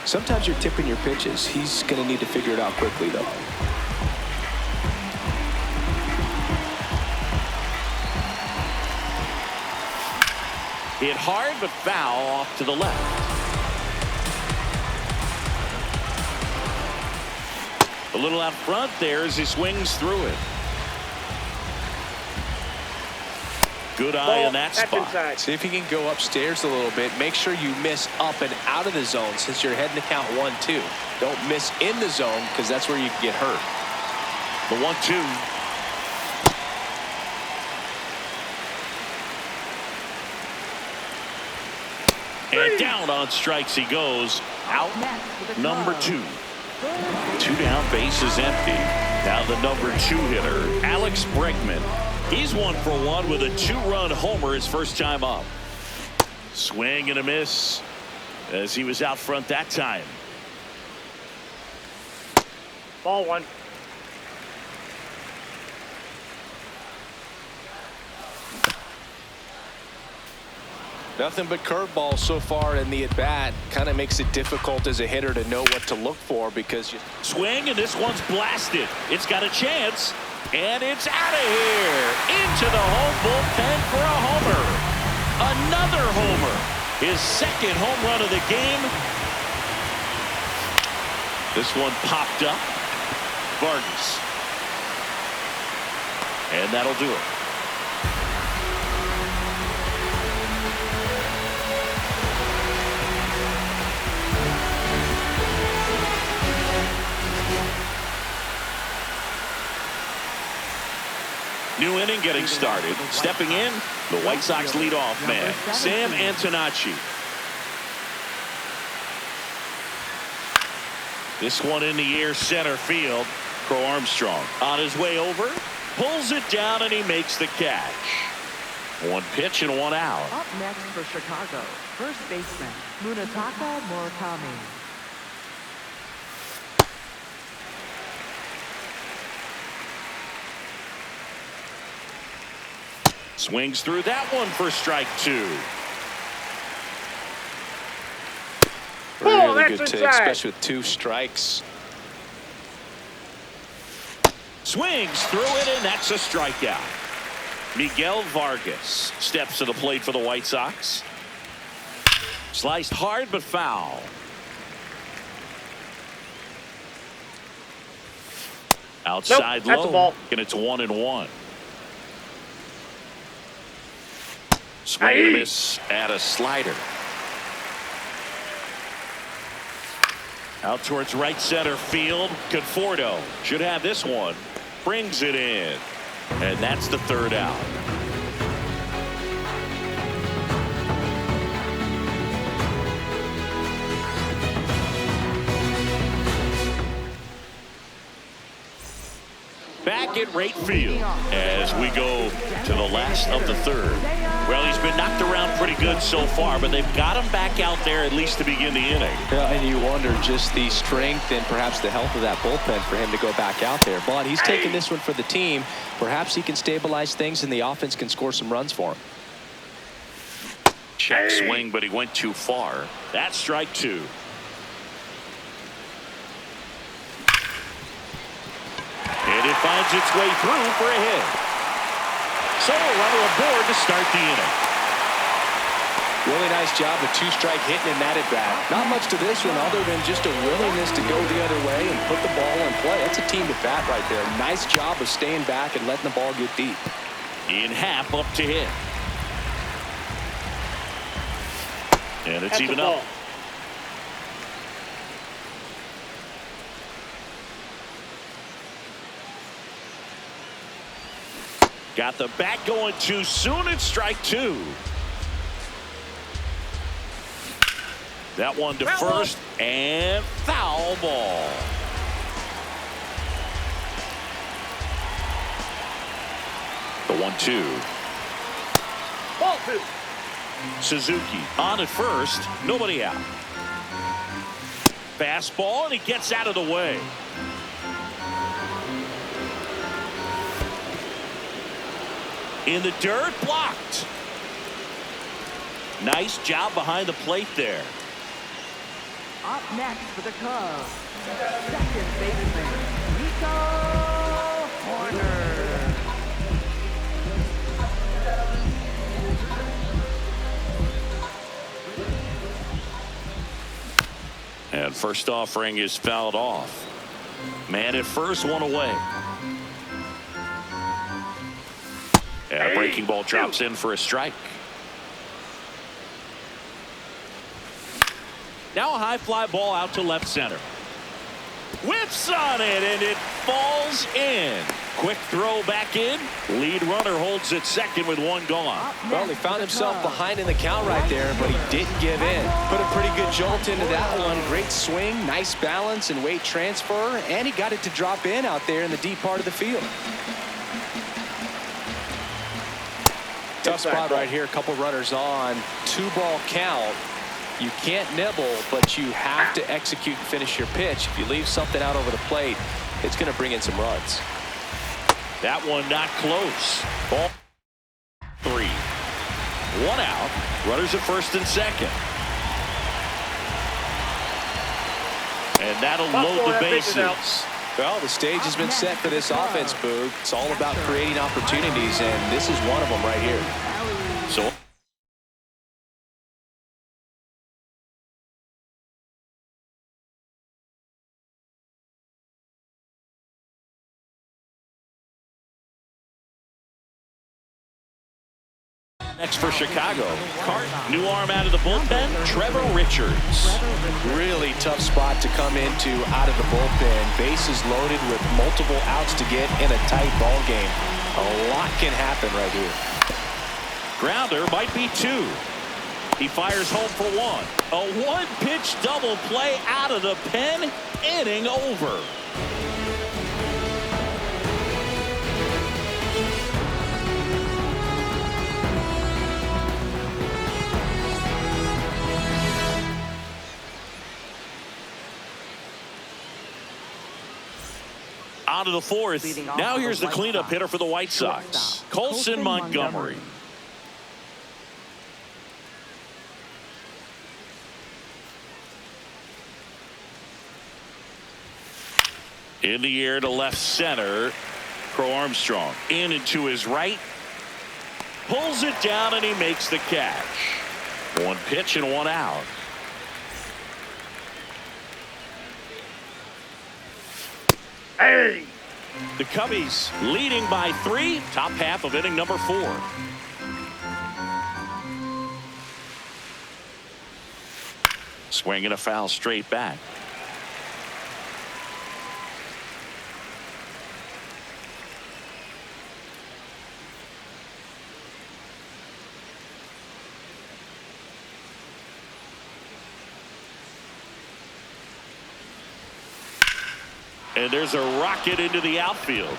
Sometimes you're tipping your pitches. He's going to need to figure it out quickly, though. Hit hard, but foul off to the left. A little out front there as he swings through it. Good eye in that spot. Inside. See if he can go upstairs a little bit. Make sure you miss up and out of the zone since you're heading to count 1-2. Don't miss in the zone because that's where you can get hurt. The 1-2. And down on strikes he goes. Out number 2. 2 down, base is empty. Now the number 2 hitter, Alex Bregman. He's 1 for 1 with a 2-run homer his first time up. Swing and a miss as he was out front that time. Ball 1. Nothing but curveballs so far in the at-bat. Kind of makes it difficult as a hitter to know what to look for because you swing, and this one's blasted. It's got a chance, and it's out of here. Into the home bullpen for a homer. Another homer. His second home run of the game. This one popped up. Vargas. And that'll do it. New inning getting started. Stepping in, the White Sox leadoff man, Sam Antonacci. This one in the air, center field. Crow Armstrong on his way over, pulls it down, and he makes the catch. 1 pitch and 1 out. Up next for Chicago, first baseman Munetaka Murakami. Swings through that one for strike 2. Really good take, especially with 2 strikes. Swings through it, and that's a strikeout. Miguel Vargas steps to the plate for the White Sox. Sliced hard but foul. Outside Nope, that's low, a ball. and it's 1-1. Swing and a miss at a slider. Out towards right center field. Conforto should have this one. Brings it in. And that's the 3rd out. Back at right field as we go to the last of the 3rd. Well, he's been knocked around pretty good so far, but they've got him back out there at least to begin the inning. Yeah, and you wonder just the strength and perhaps the health of that bullpen for him to go back out there. But he's taking this one for the team. Perhaps he can stabilize things and the offense can score some runs for him. Check swing, but he went too far. That's strike 2. And it finds its way through for a hit. So a runner aboard to start the inning. Really nice job of 2-strike hitting in that at bat. Not much to this one other than just a willingness to go the other way and put the ball in play. That's a team at bat right there. Nice job of staying back and letting the ball get deep. In half up to hit. And it's even up. Got the bat going too soon. It's strike 2. That one to first and foul ball. The 1-2. Ball 2. Suzuki on at first. Nobody out. Fastball, and he gets out of the way. In the dirt, blocked. Nice job behind the plate there. Up next for the Cubs, second baseman, Nico Horner. And first offering is fouled off. Man at first, one away. And a breaking ball drops in for a strike. Now a high fly ball out to left center. Whips on it, and it falls in. Quick throw back in. Lead runner holds at second with one gone. Well, he found himself behind in the count right there, but he didn't give in. Put a pretty good jolt into that one. Great swing, nice balance and weight transfer, and he got it to drop in out there in the deep part of the field. Tough spot right here. A couple runners on. 2-ball count. You can't nibble, but you have to execute and finish your pitch. If you leave something out over the plate, it's going to bring in some runs. That one not close. Ball 3. 1 out. Runners at first and second. And that'll load the bases. Well, the stage has been set for this offense, Boog. It's all about creating opportunities, and this is one of them right here. So next for Chicago, new arm out of the bullpen, Trevor Richards. Really tough spot to come into out of the bullpen. Bases loaded with multiple outs to get in a tight ball game. A lot can happen right here. Grounder might be 2. He fires home for 1. A one-pitch double play out of the pen. Inning over. On to the 4th. Now here's the cleanup hitter for the White Sox, Colson Montgomery. In the air to left center. Crow Armstrong in and to his right. Pulls it down and he makes the catch. 1 pitch and 1 out. Hey! The Cubbies leading by 3. Top half of inning number 4. Swing and a foul straight back. And there's a rocket into the outfield.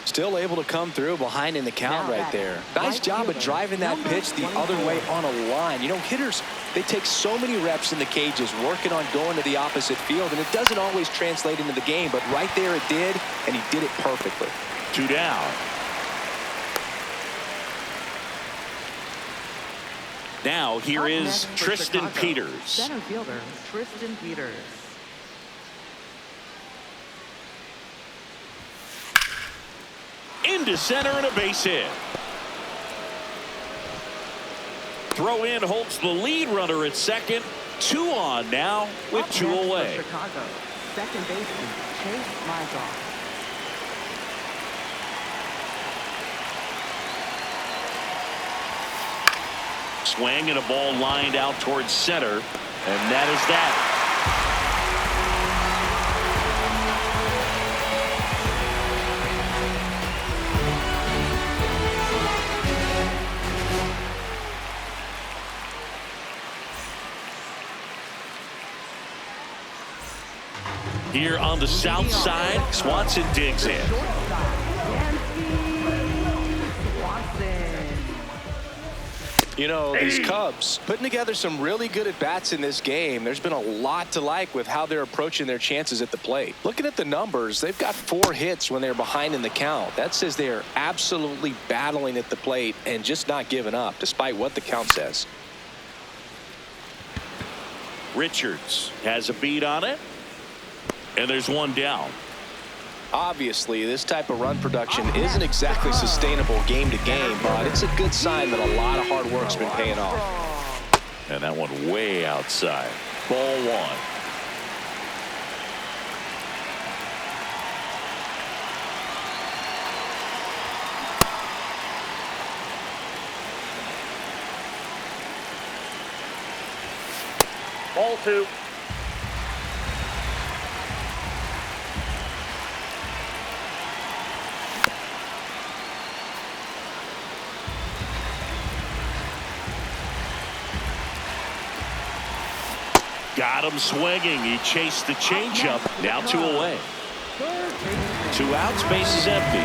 Still able to come through behind in the count right there. Nice job of driving that pitch the other way on a line. You know, hitters, they take so many reps in the cages working on going to the opposite field, and it doesn't always translate into the game, but right there it did, and he did it perfectly. 2 down. Now here is Tristan Peters. Center fielder Tristan Peters. Into center and a base hit. Throw in holds the lead runner at second. 2 on now with 2 away. Chicago, second baseman Chase Mizar. Swing and a ball lined out towards center, and that is that. Here on the south side, Swanson digs in. You know, these Cubs putting together some really good at-bats in this game. There's been a lot to like with how they're approaching their chances at the plate. Looking at the numbers, they've got 4 hits when they're behind in the count. That says they are absolutely battling at the plate and just not giving up, despite what the count says. Richards has a beat on it, and there's one down. Obviously, this type of run production isn't exactly sustainable game to game, but it's a good sign that a lot of hard work's been paying off. And that one way outside. Ball 1. Ball 2. Got him swinging. He chased the changeup. Now 2 away. 2 outs, base is empty.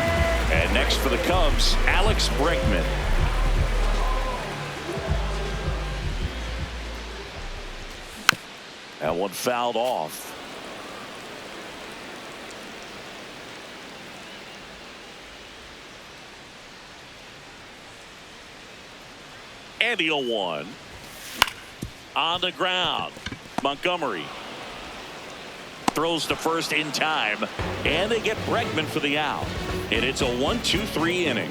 And next for the Cubs, Alex Bregman. That one fouled off. And the 0-1. On the ground. Montgomery throws to first in time, and they get Bregman for the out. And it's a 1-2-3 inning.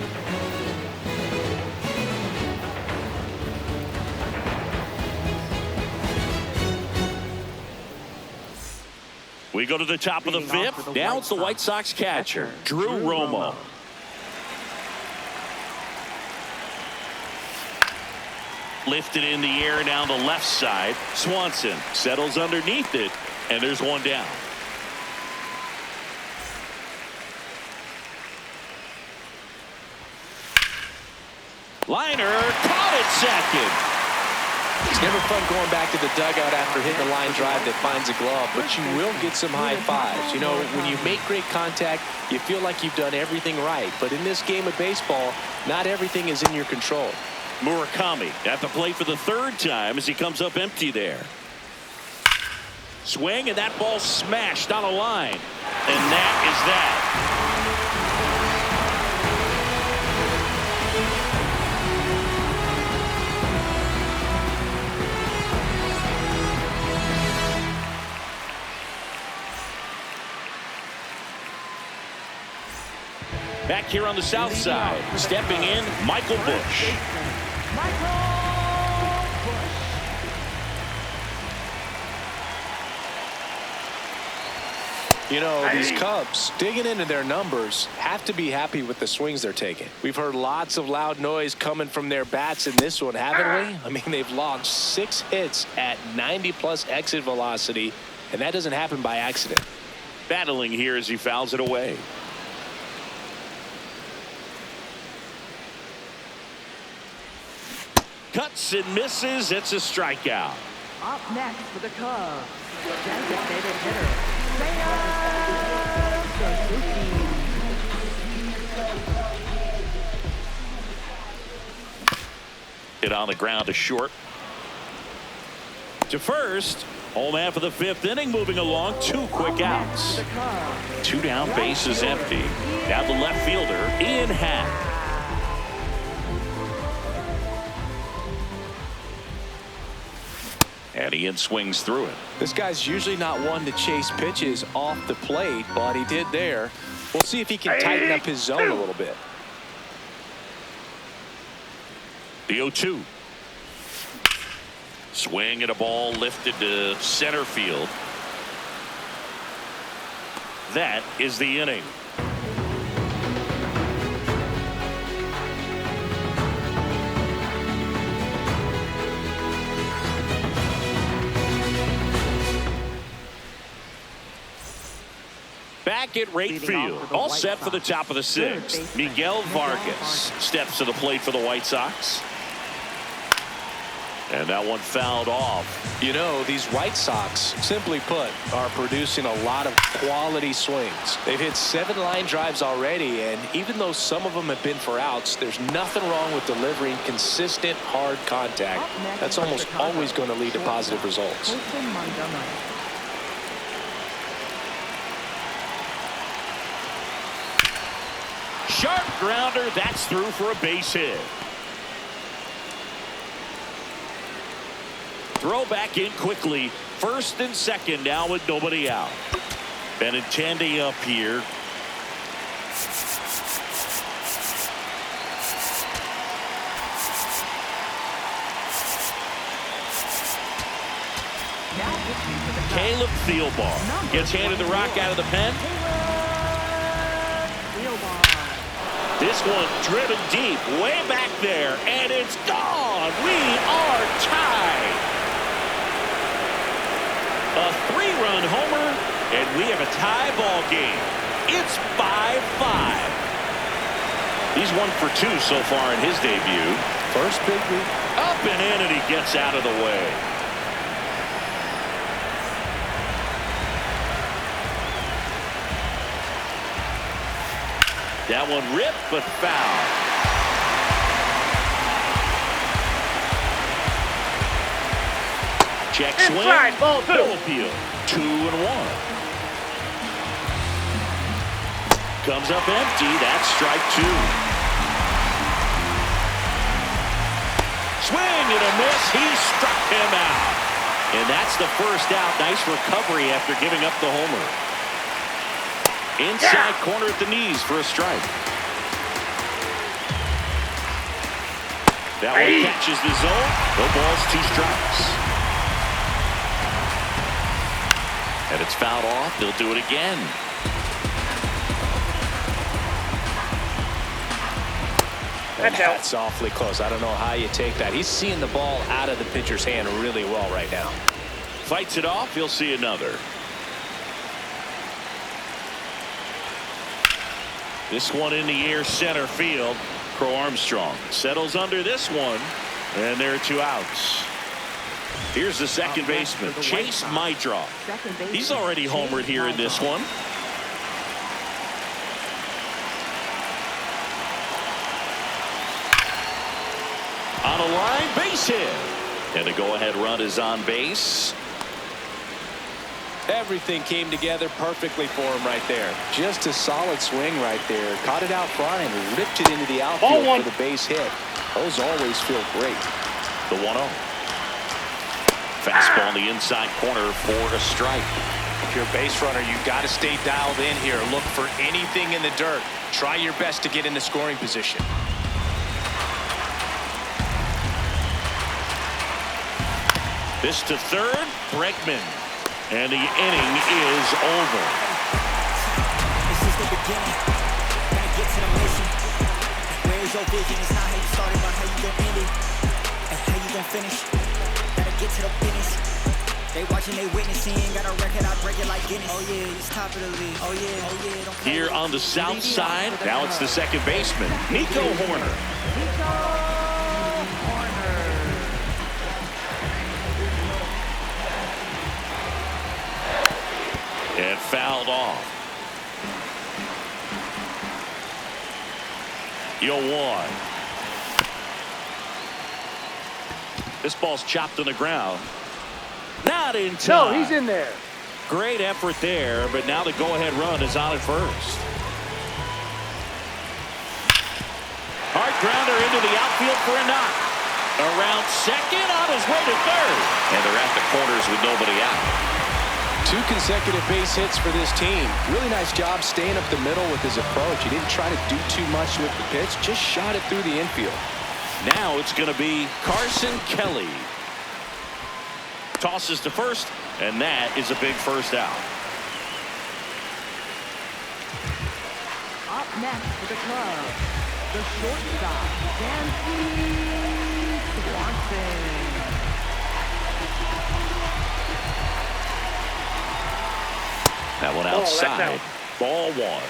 We go to the top of the 5th. Now it's the White Sox catcher, Drew Romo. Lifted in the air down the left side. Swanson settles underneath it, and there's one down. Liner caught at second. It's never fun going back to the dugout after hitting a line drive that finds a glove, but you will get some high fives. You know, when you make great contact, you feel like you've done everything right. But in this game of baseball, not everything is in your control. Murakami at the plate for the 3rd time as he comes up empty there. Swing, and that ball smashed on a line. And that is that. Back here on the south side, stepping in, Michael Busch. You know, these Cubs, digging into their numbers, have to be happy with the swings they're taking. We've heard lots of loud noise coming from their bats in this one, haven't we? I mean, they've logged 6 hits at 90+ exit velocity, and that doesn't happen by accident. Battling here as he fouls it away. Cuts and misses. It's a strikeout. Up next for the Cubs, designated hitter, Seiya Suzuki. Hit on the ground to short. To first. Home half of the 5th inning, moving along. 2 quick outs. 2 down, base is empty. Now the left fielder, Ian Happ. And Ian swings through it. This guy's usually not one to chase pitches off the plate, but he did there. We'll see if he can tighten up his zone a little bit. The 0-2. Swing at a ball lifted to center field. That is the inning. Back at right field, all set for the top of the 6th. Miguel Vargas steps to the plate for the White Sox. And that one fouled off. You know, these White Sox, simply put, are producing a lot of quality swings. They've hit 7 line drives already, and even though some of them have been for outs, there's nothing wrong with delivering consistent, hard contact. That's almost always going to lead to positive results. Sharp grounder. That's through for a base hit. Throw back in quickly. First and second now with nobody out. Benintendi up here. Caleb Thielbar gets handed the rock out of the pen. This one driven deep, way back there, and it's gone. We are tied. A 3-run homer, and we have a tie ball game. It's 5-5. He's 1 for 2 so far in his debut. First big league. Up and in, and he gets out of the way. That one ripped, but foul. Check swing. Inside, ball 2. No appeal. 2-1. Comes up empty. That's strike 2. Swing and a miss. He struck him out. And that's the first out. Nice recovery after giving up the homer. Inside corner at the knees for a strike. That one catches the zone. No balls, 2 strikes. And it's fouled off. They'll do it again. That's awfully close. I don't know how you take that. He's seeing the ball out of the pitcher's hand really well right now. Fights it off. He'll see another. This one in the air, center field. Crow Armstrong settles under this one, and there are 2 outs. Here's the second baseman, Chase Mydroff. He's already homered here in this one. On a line, base hit. And a go-ahead run is on base. Everything came together perfectly for him right there. Just a solid swing right there. Caught it out front and ripped it into the outfield for the base hit. Those always feel great. The 1-0. Fastball in the inside corner for a strike. If you're a base runner, you've got to stay dialed in here. Look for anything in the dirt. Try your best to get in the scoring position. This to third, Bregman. And the inning is over. This is the beginning. Gotta get to the mission. Where's your vision? It's not how you started, but how you gonna end it. And how you gonna finish. Gotta get to the finish. They watching, they witnessing. Got a record, I break it like Guinness. Oh yeah, he's top of the league. Oh yeah, oh yeah. Don't Here on the south side, now it's the second baseman, Nico Horner. And fouled off. You'll one. This ball's chopped on the ground. Not in time. No, he's in there. Great effort there, but now the go-ahead run is on at first. Hard grounder into the outfield for a knock. Around second, on his way to third. And they're at the corners with nobody out. 2 consecutive base hits for this team. Really nice job staying up the middle with his approach. He didn't try to do too much with the pitch, just shot it through the infield. Now it's going to be Carson Kelly. Tosses to first, and that is a big first out. Up next for the club, the shortstop, Dansby Swanson. That one outside. Ball 1.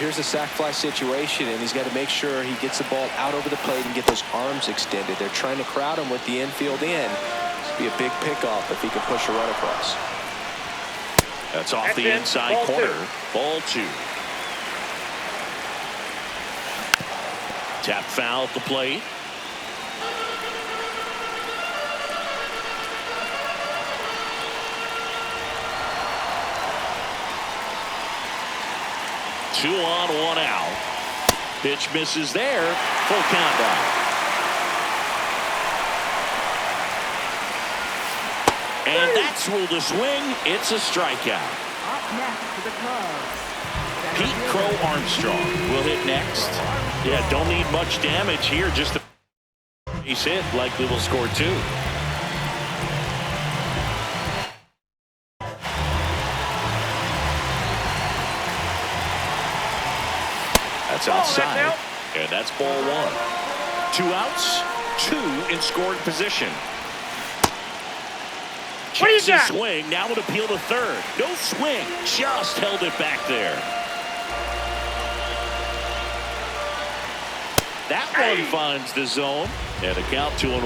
here's a sac fly situation, and he's got to make sure he gets the ball out over the plate and get those arms extended. They're trying to crowd him with the infield in. This would be a big pickoff if he can push a run across. That's off the inside corner. Ball 2. Tap foul at the plate. Two on, one out. Pitch misses there. Full countdown. And that's ruled a swing. It's a strikeout. Up next to the Cubs. Pete Crow Armstrong will hit next. Yeah, don't need much damage here. Just a base hit. Likely will score 2. That's outside. And that's ball 1. 2 outs, 2 in scoring position. What do you got? Swing. Now would appeal to third. No swing. Just held it back there. That one finds the zone. And a count 2-1.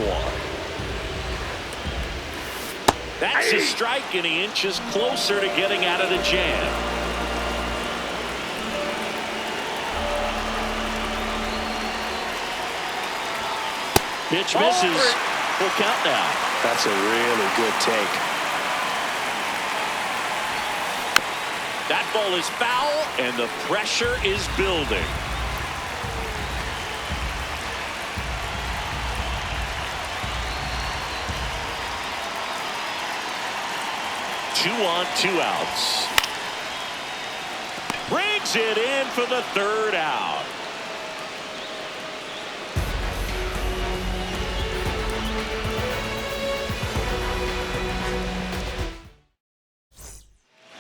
That's a strike, and he inches closer to getting out of the jam. Pitch misses. Full count now. That's a really good take. That ball is foul, and the pressure is building. Two on, 2 outs. Brings it in for the 3rd out.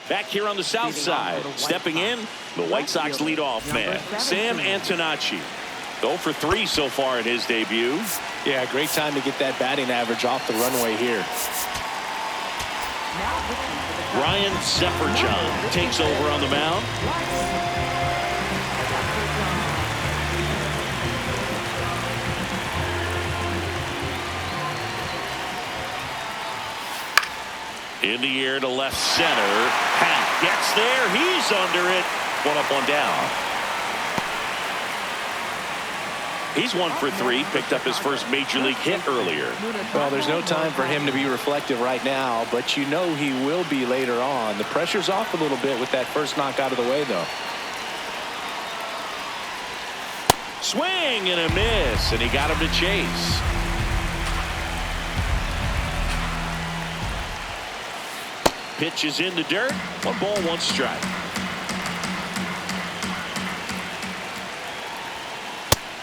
Back here on the south side, stepping in, the White Sox leadoff man, Sam Antonacci. 0 for 3 so far in his debut. Yeah, great time to get that batting average off the runway here. Ryan Sepperjohn takes over on the mound. In the air to left center. Pat gets there. He's under it. 1 up, 1 down. He's 1 for 3. Picked up his first major league hit earlier. Well, there's no time for him to be reflective right now, but you know he will be later on. The pressure's off a little bit with that first knock out of the way, though. Swing and a miss, and he got him to chase. Pitch is in the dirt. 1 ball, 1 strike.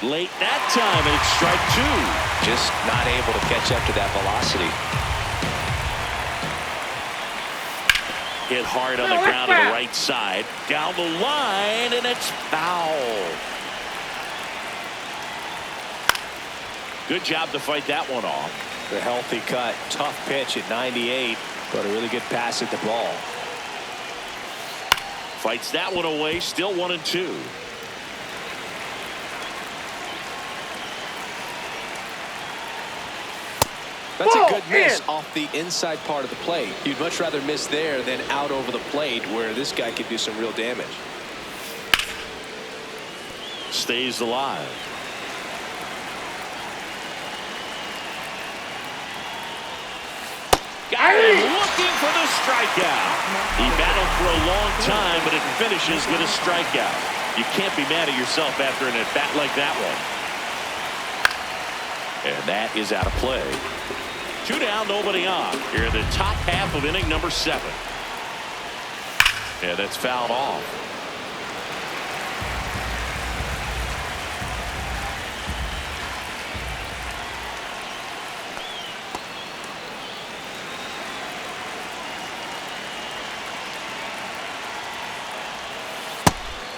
Late that time, and it's strike 2. Just not able to catch up to that velocity. Hit hard on the ground to the right side. Down the line, and it's foul. Good job to fight that one off. The healthy cut. Tough pitch at 98, but a really good pass at the ball. Fights that one away. Still 1 and 2. That's a good miss off the inside part of the plate. You'd much rather miss there than out over the plate, where this guy could do some real damage. Stays alive. Got him looking for the strikeout. He battled for a long time, but it finishes with a strikeout. You can't be mad at yourself after an at-bat like that one. And that is out of play. 2 down, nobody on. Here in the top half of inning number 7. And that's fouled off.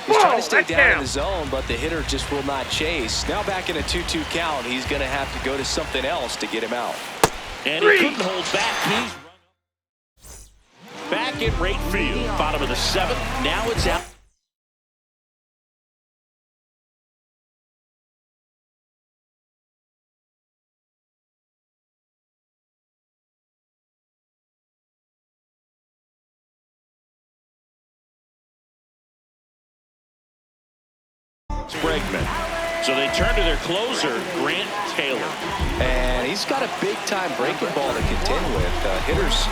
He's trying to stay down in the zone, but the hitter just will not chase. Now back in a 2-2 count, he's going to have to go to something else to get him out. And he couldn't hold back. He's back at right field. Bottom of the 7th. Now it's out. Bregman. So they turn to their closer, Grant Taylor. And he's got a big-time breaking ball to contend with. Hitters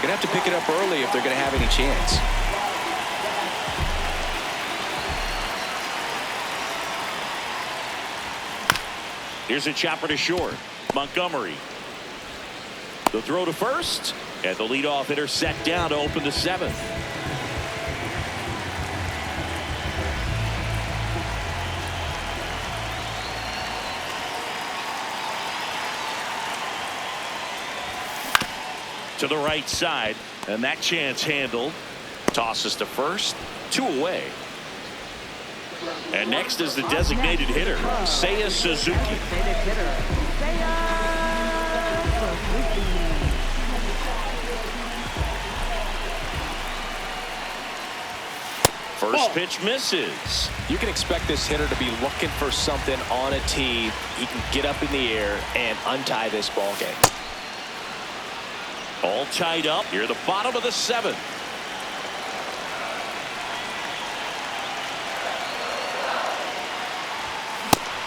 going to have to pick it up early if they're going to have any chance. Here's a chopper to short. Montgomery. The throw to first. And the leadoff hitter set down to open the seventh. To the right side, and that chance handled. Tosses to first, 2 away. And next is the designated hitter, Seiya Suzuki. First pitch misses. You can expect this hitter to be looking for something on a tee. He can get up in the air and untie this ball game. All tied up here at the bottom of the seventh.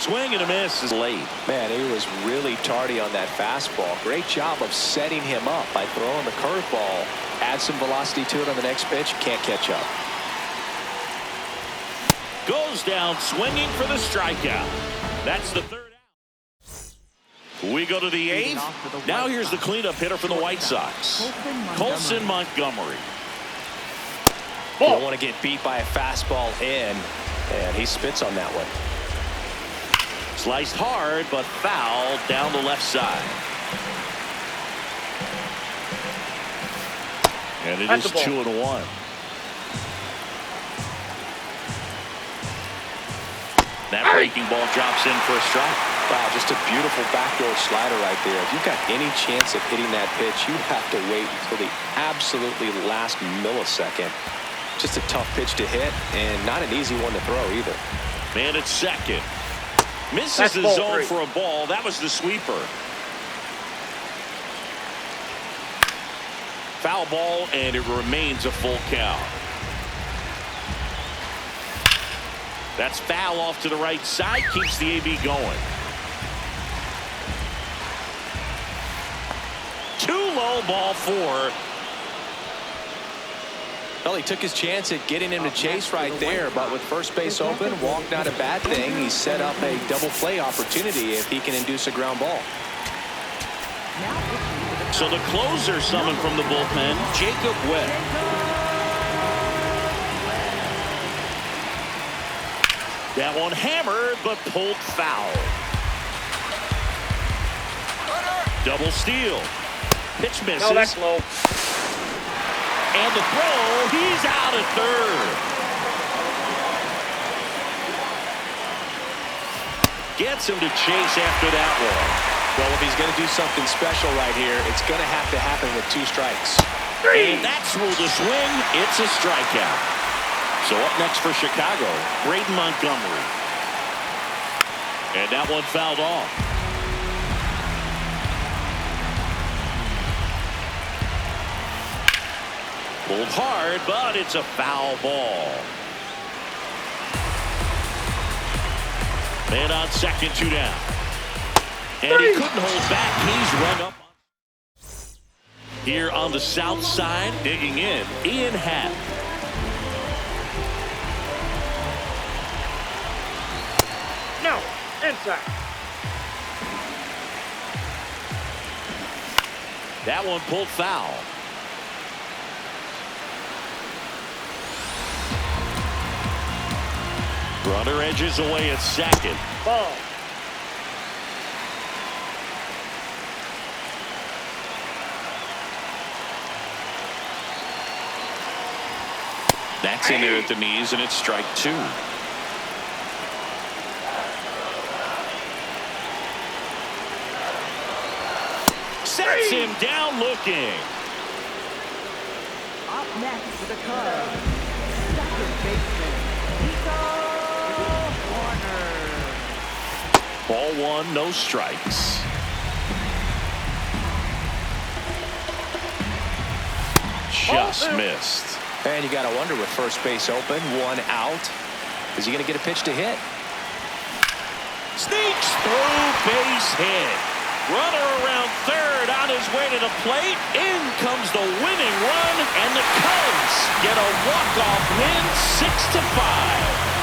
Swing and a miss is late. Man, he was really tardy on that fastball. Great job of setting him up by throwing the curveball. Add some velocity to it on the next pitch. Can't catch up. Goes down swinging for the strikeout. That's the third out. We go to the eighth. Now here's the cleanup hitter for the White Sox, Colson Montgomery. You don't want to get beat by a fastball in, and he spits on that one. Sliced hard, but foul down the left side. And it is 2-1. That breaking ball drops in for a strike. Wow, just a beautiful backdoor slider right there. If you've got any chance of hitting that pitch, you have to wait until the absolutely last millisecond. Just a tough pitch to hit, and not an easy one to throw either. Man at second. Misses the zone for a ball. That was the sweeper. Foul ball, and it remains a full count. That's foul off to the right side. Keeps the AB going. Too low, ball 4. Well, he took his chance at getting him to chase right there, but with first base open, walk not a bad thing. He set up a double play opportunity if he can induce a ground ball. So the closer summoned from the bullpen, Jacob Webb. That one hammered, but pulled foul. Double steal. Pitch misses. No, that's low. And the throw, he's out at third. Gets him to chase after that one. Well, if he's going to do something special right here, it's going to have to happen with 2 strikes. And that's ruled a swing. It's a strikeout. So up next for Chicago, Braden Montgomery. And that one fouled off. Pulled hard, but it's a foul ball. Man on second, 2 down. And he couldn't hold back. He's run up. Here on the south side, digging in, Ian Happ. No, inside. That one pulled foul. Runner edges away at second. Ball. That's in there at the knees, and it's strike 2. Sets him down looking. Up next for the Cubs, second baseman, Warner. Ball 1, no strikes. Just missed. And you got to wonder with first base open, 1 out, is he going to get a pitch to hit? Sneaks through, base hit. Runner around third, on his way to the plate. In comes the winning run, and the Cubs get a walk-off win, 6-5.